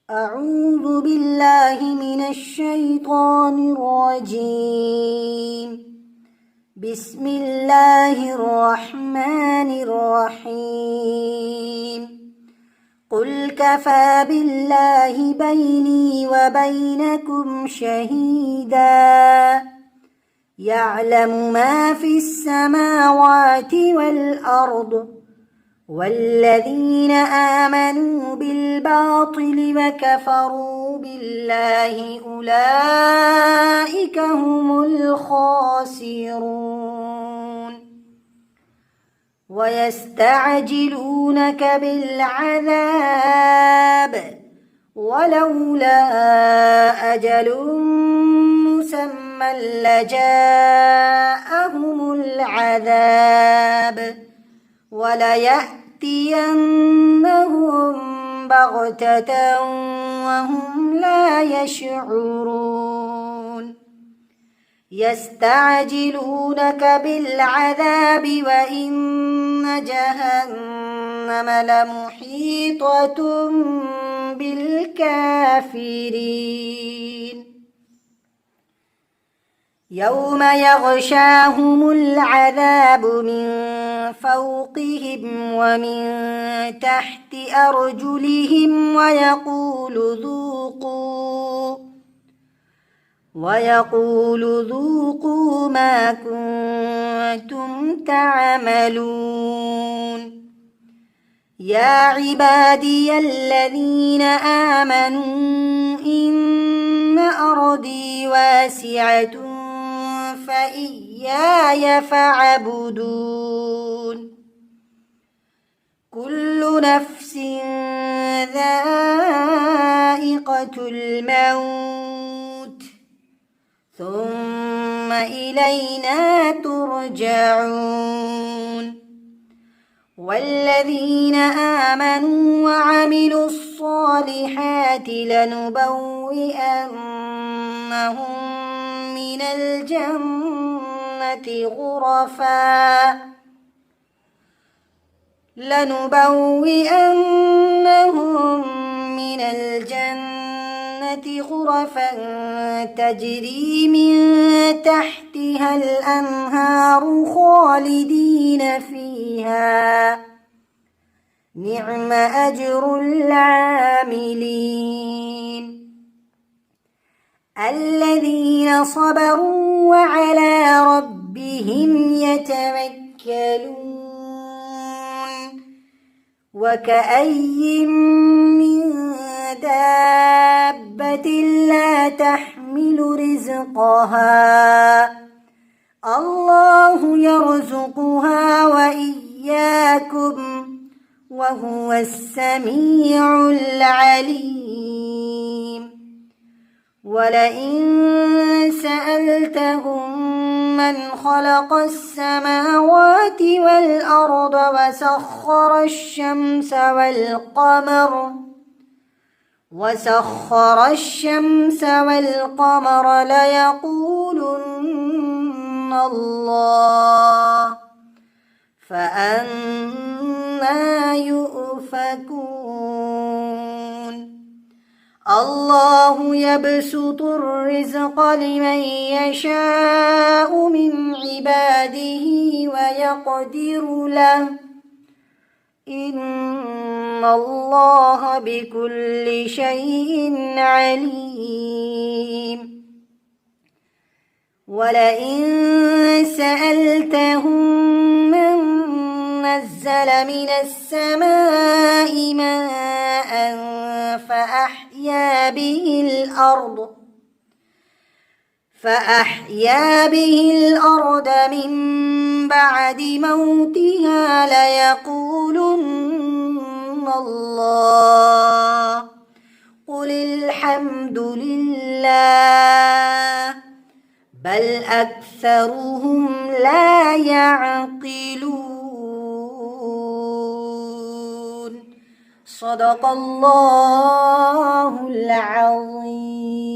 أعوذ بالله من الشيطان الرجيم. بسم الله الرحمن الرحيم. قل كفى بالله بيني وبينكم شهيدا يعلم ما في السماوات والأرض والذين آمنوا بالباطل وكفروا بالله أولئك هم الخاسرون. ويستعجلونك بالعذاب ولولا أجل مسمى لجاءهم العذاب وليأتينهم بغتة وهم لا يشعرون. يستعجلونك بالعذاب وإن جهنم لمحيطة بالكافرين. يوم يغشاهم العذاب من فوقهم ومن تحت أرجلهم ويقول ذوقوا ما كنتم تعملون. يا عبادي الذين آمنوا إن أرضي واسعة فإياي فاعبدون. كل نفس ذائقة الموت ثم إلينا ترجعون. والذين آمنوا وعملوا الصالحات لنبوئنهم من الجنة غرفا تجري من تحتها الأنهار خالدين فيها نعم أجر العاملين. الذين صبروا وعلى ربهم يتوكلون. وكأي من دابة لا تحمل رزقها الله يرزقها وإياكم وهو السميع العليم. ولئن سألتهم من خلق السماوات والأرض وسخر الشمس والقمر ليقولن الله فأنى يؤفكون. الله يبسط الرزق لمن يشاء من عباده ويقدر له إن الله بكل شيء عليم. ولئن سألتهم من نزل من السماء ماء فأحيا به الأرض من بعد موتها ليقولن الله قل الحمد لله بل أكثرهم لا يعقلون. صدق الله العظيم.